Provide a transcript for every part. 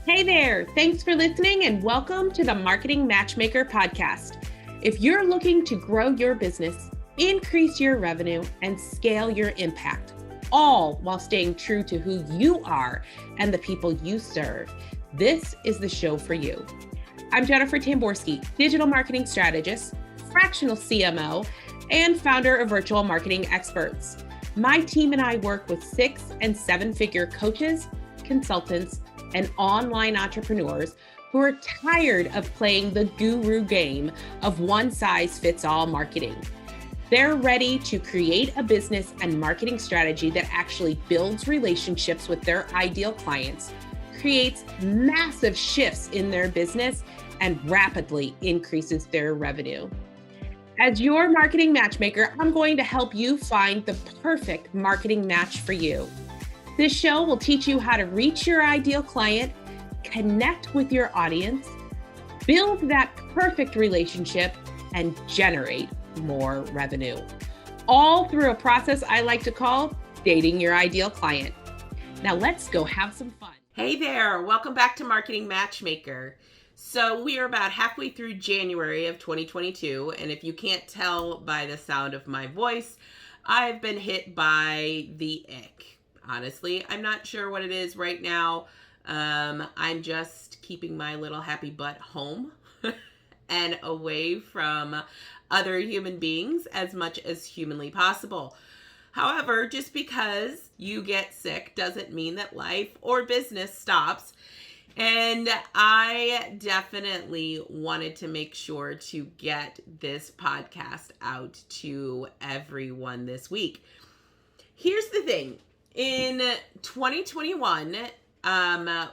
Hey there, thanks for listening and welcome to the Marketing Matchmaker podcast. If you're looking to grow your business, increase your revenue, and scale your impact, all while staying true to who you are and the people you serve, this is the show for you. I'm Jennifer Tamborski, digital marketing strategist, fractional CMO, and founder of Virtual Marketing Experts. My team and I work with 6- and 7-figure coaches, consultants, and online entrepreneurs who are tired of playing the guru game of one-size-fits-all marketing. They're ready to create a business and marketing strategy that actually builds relationships with their ideal clients, creates massive shifts in their business, and rapidly increases their revenue. As your marketing matchmaker, I'm going to help you find the perfect marketing match for you. This show will teach you how to reach your ideal client, connect with your audience, build that perfect relationship, and generate more revenue. All through a process I like to call dating your ideal client. Now let's go have some fun. Hey there, welcome back to Marketing Matchmaker. So we are about halfway through January of 2022, and if you can't tell by the sound of my voice, I've been hit by the ick. Honestly, I'm not sure what it is right now. I'm just keeping my little happy butt home and away from other human beings as much as humanly possible. However, just because you get sick doesn't mean that life or business stops. And I definitely wanted to make sure to get this podcast out to everyone this week. Here's the thing. In 2021,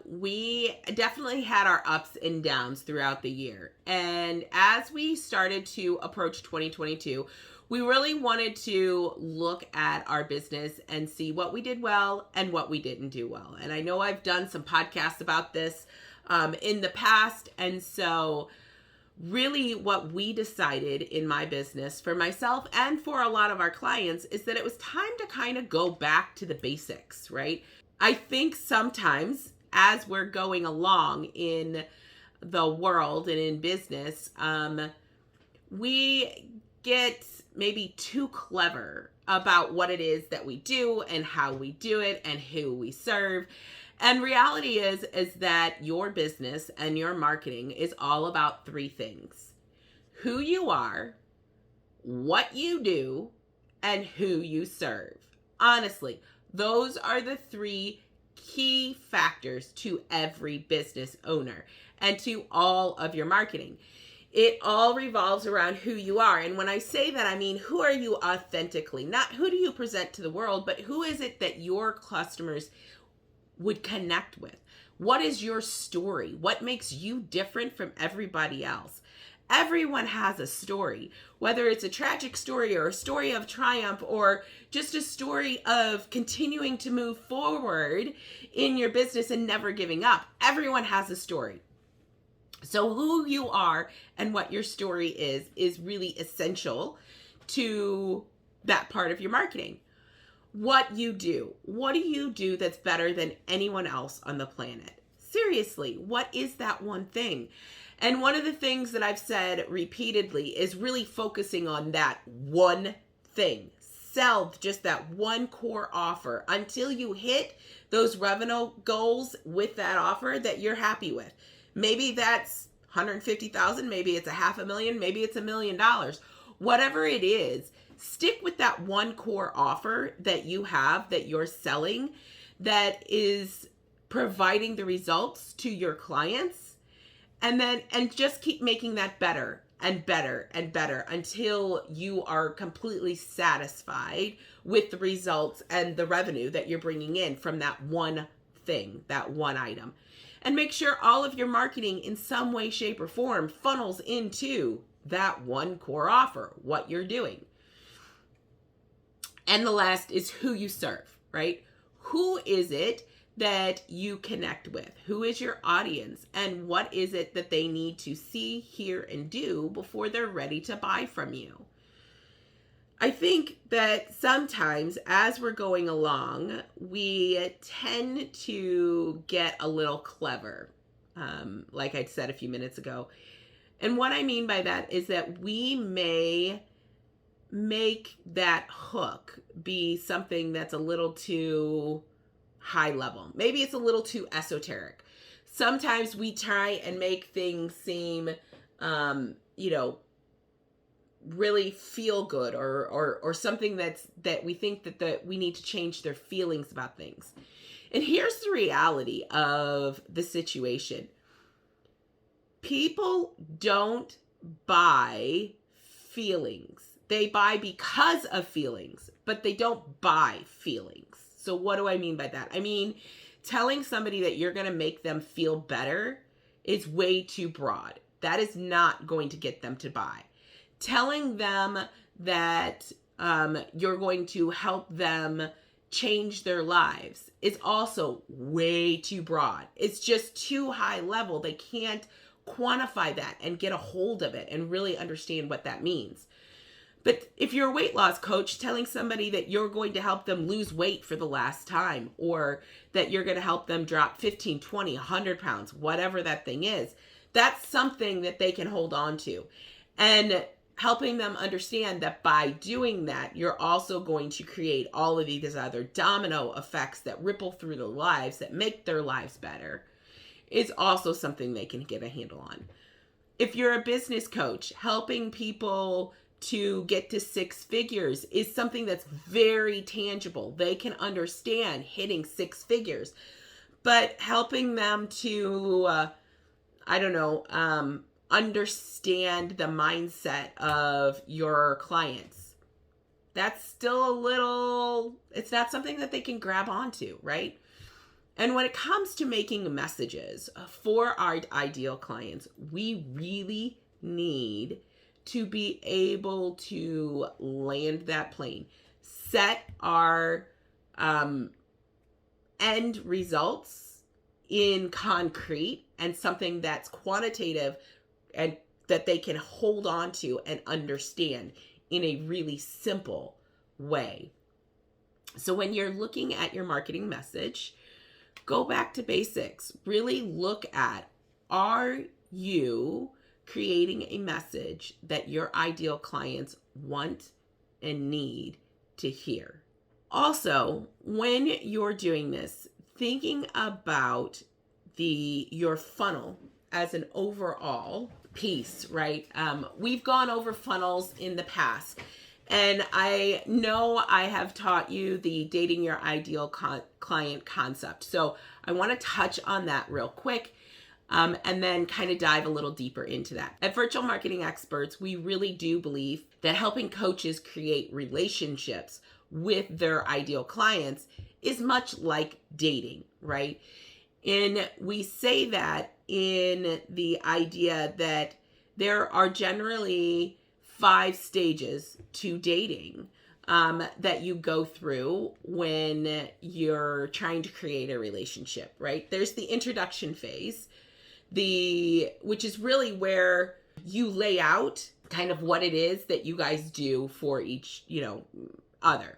we definitely had our ups and downs throughout the year. And as we started to approach 2022, we really wanted to look at our business and see what we did well and what we didn't do well. And I know I've done some podcasts about this in the past. And so really what we decided in my business for myself and for a lot of our clients is that it was time to kind of go back to the basics, right? I think sometimes as we're going along in the world and in business, we get maybe too clever about what it is that we do and how we do it and who we serve. And reality is that your business and your marketing is all about 3 things: who you are, what you do, and who you serve. Honestly, those are the 3 key factors to every business owner and to all of your marketing. It all revolves around who you are. And when I say that, I mean, who are you authentically? Not who do you present to the world, but who is it that your customers would connect with? What is your story? What makes you different from everybody else? Everyone has a story, whether it's a tragic story or a story of triumph or just a story of continuing to move forward in your business and never giving up. Everyone has a story. So who you are and what your story is really essential to that part of your marketing. What you do. What do you do that's better than anyone else on the planet? Seriously, what is that one thing? And one of the things that I've said repeatedly is really focusing on that one thing. Sell just that one core offer until you hit those revenue goals with that offer that you're happy with. Maybe that's $150,000, maybe it's $500,000, maybe it's $1 million. Whatever it is, stick with that one core offer that you have, that you're selling, that is providing the results to your clients, and just keep making that better and better and better until you are completely satisfied with the results and the revenue that you're bringing in from that one thing, that one item. And make sure all of your marketing in some way, shape, or form funnels into that one core offer, what you're doing. And the last is who you serve, right? Who is it that you connect with? Who is your audience? And what is it that they need to see, hear, and do before they're ready to buy from you? I think that sometimes as we're going along, we tend to get a little clever, like I said a few minutes ago. And what I mean by that is that we may make that hook be something that's a little too high level. Maybe it's a little too esoteric. Sometimes we try and make things seem, you know, really feel good, or something that we think that we need to change their feelings about things. And here's the reality of the situation. People don't buy feelings. They buy because of feelings, but they don't buy feelings. So what do I mean by that? I mean, telling somebody that you're going to make them feel better is way too broad. That is not going to get them to buy. Telling them that you're going to help them change their lives is also way too broad. It's just too high level. They can't quantify that and get a hold of it and really understand what that means. But if you're a weight loss coach, telling somebody that you're going to help them lose weight for the last time, or that you're going to help them drop 15, 20, 100 pounds, whatever that thing is, that's something that they can hold on to. And helping them understand that by doing that, you're also going to create all of these other domino effects that ripple through their lives, that make their lives better, is also something they can get a handle on. If you're a business coach, helping people to get to six figures is something that's very tangible. They can understand hitting six figures, but helping them to, understand the mindset of your clients, that's still a little, it's not something that they can grab onto, right? And when it comes to making messages for our ideal clients, we really need to be able to land that plane, set our end results in concrete and something that's quantitative and that they can hold on to and understand in a really simple way. So when you're looking at your marketing message, go back to basics. Really look at, are you creating a message that your ideal clients want and need to hear? Also, when you're doing this, thinking about your funnel as an overall piece, right? We've gone over funnels in the past, and I know I have taught you the dating your ideal client concept. So I want to touch on that real quick, and then kind of dive a little deeper into that. At Virtual Marketing Experts, we really do believe that helping coaches create relationships with their ideal clients is much like dating, right? And we say that in the idea that there are generally 5 stages to dating that you go through when you're trying to create a relationship, right? There's the introduction phase, which is really where you lay out kind of what it is that you guys do for each, other.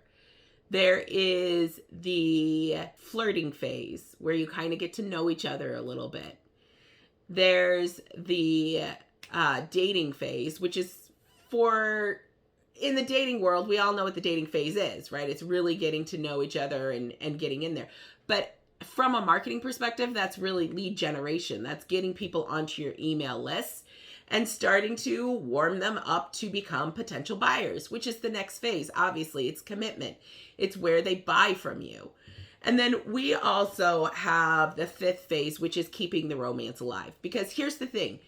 There is the flirting phase where you kind of get to know each other a little bit. There's the dating phase, which is in the dating world, we all know what the dating phase is, right? It's really getting to know each other and getting in there. But from a marketing perspective, that's really lead generation. That's getting people onto your email list and starting to warm them up to become potential buyers, which is the next phase. Obviously, it's commitment. It's where they buy from you. And then we also have the 5th phase, which is keeping the romance alive. Because here's the thing.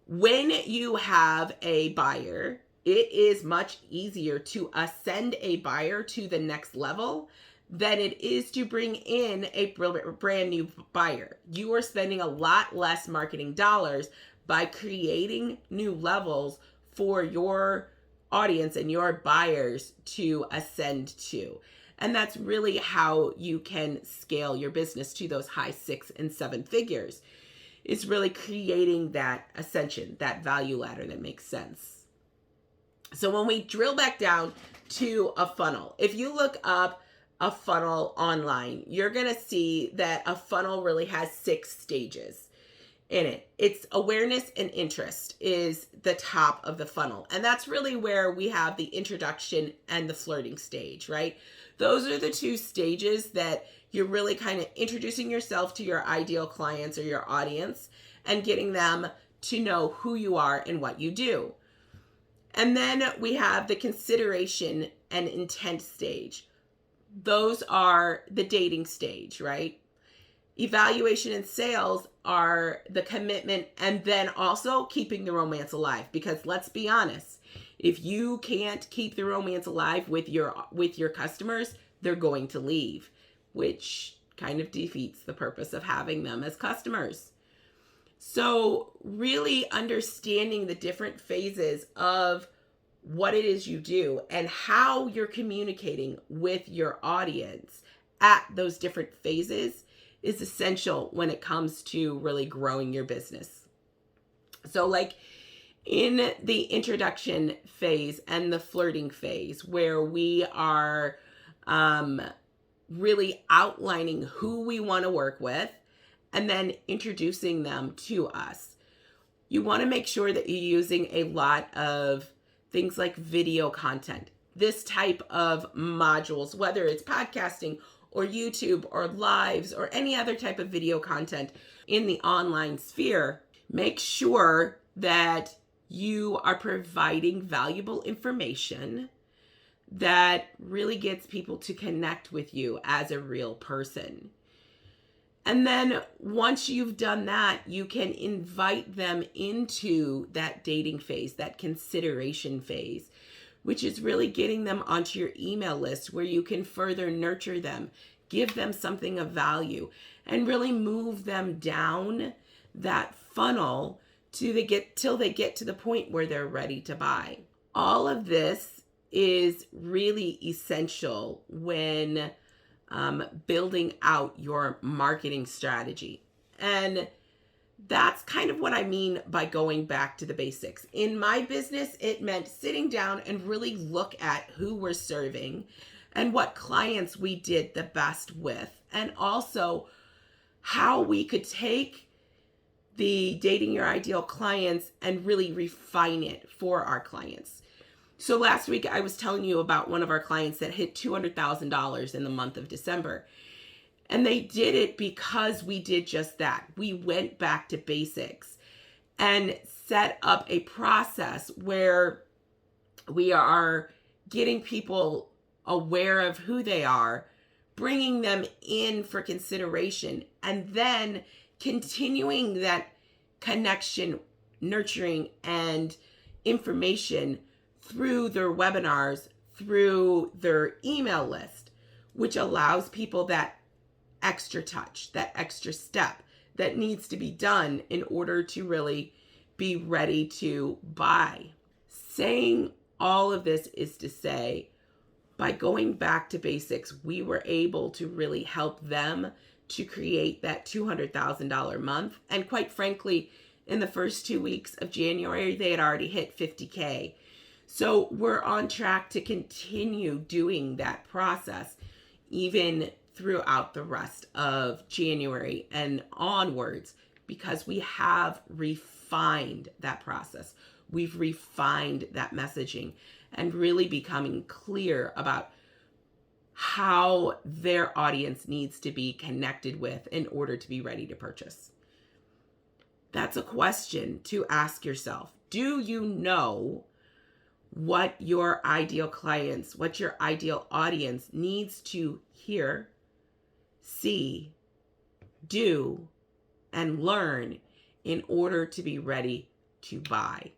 When you have a buyer, it is much easier to ascend a buyer to the next level than it is to bring in a brand new buyer. You are spending a lot less marketing dollars by creating new levels for your audience and your buyers to ascend to. And that's really how you can scale your business to those high 6 and 7 figures. It's really creating that ascension, that value ladder that makes sense. So when we drill back down to a funnel, if you look up a funnel online, you're going to see that a funnel really has 6 stages in it. It's awareness and interest is the top of the funnel. And that's really where we have the introduction and the flirting stage, right? Those are the 2 stages that you're really kind of introducing yourself to your ideal clients or your audience and getting them to know who you are and what you do. And then we have the consideration and intent stage. Those are the dating stage, right? Evaluation and sales are the commitment and then also keeping the romance alive. Because let's be honest, if you can't keep the romance alive with your customers, they're going to leave, which kind of defeats the purpose of having them as customers. So really understanding the different phases of what it is you do and how you're communicating with your audience at those different phases is essential when it comes to really growing your business. So like in the introduction phase and the flirting phase, where we are really outlining who we want to work with and then introducing them to us, you want to make sure that you're using a lot of things like video content, this type of modules, whether it's podcasting or YouTube or lives or any other type of video content in the online sphere. Make sure that you are providing valuable information that really gets people to connect with you as a real person. And then once you've done that, you can invite them into that dating phase, that consideration phase, which is really getting them onto your email list where you can further nurture them, give them something of value, and really move them down that funnel till they get to the point where they're ready to buy. All of this is really essential when building out your marketing strategy. And that's kind of what I mean by going back to the basics. In my business, it meant sitting down and really look at who we're serving and what clients we did the best with, and also how we could take the dating your ideal clients and really refine it for our clients. So last week I was telling you about one of our clients that hit $200,000 in the month of December. And they did it because we did just that. We went back to basics and set up a process where we are getting people aware of who they are, bringing them in for consideration, and then continuing that connection, nurturing, and information through their webinars, through their email list, which allows people that extra touch, that extra step that needs to be done in order to really be ready to buy. Saying all of this is to say, by going back to basics, we were able to really help them to create that $200,000 month. And quite frankly, in the first 2 weeks of January, they had already hit 50K. So we're on track to continue doing that process even throughout the rest of January and onwards, because we have refined that process. We've refined that messaging and really becoming clear about how their audience needs to be connected with in order to be ready to purchase. That's a question to ask yourself. Do you know what your ideal clients, what your ideal audience needs to hear, see, do, and learn in order to be ready to buy?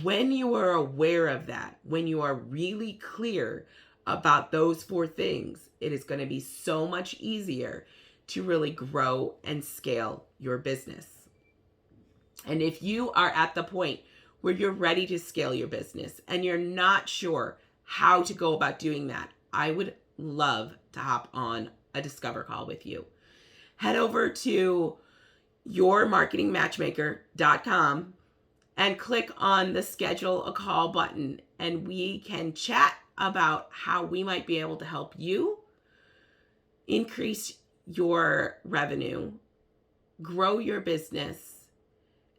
When you are aware of that, when you are really clear about those 4 things, it is going to be so much easier to really grow and scale your business. And if you are at the point where you're ready to scale your business and you're not sure how to go about doing that, I would love to hop on a Discover call with you. Head over to yourmarketingmatchmaker.com and click on the schedule a call button and we can chat about how we might be able to help you increase your revenue, grow your business,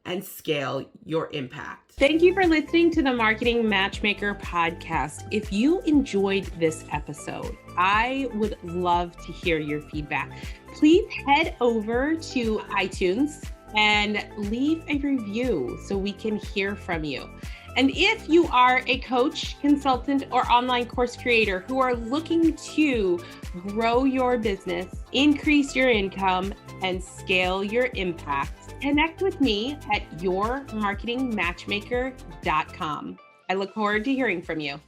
and scale your impact. Thank you for listening to the Marketing Matchmaker podcast. If you enjoyed this episode, I would love to hear your feedback. Please head over to iTunes and leave a review so we can hear from you. And if you are a coach, consultant, or online course creator who are looking to grow your business, increase your income, and scale your impact, connect with me at yourmarketingmatchmaker.com. I look forward to hearing from you.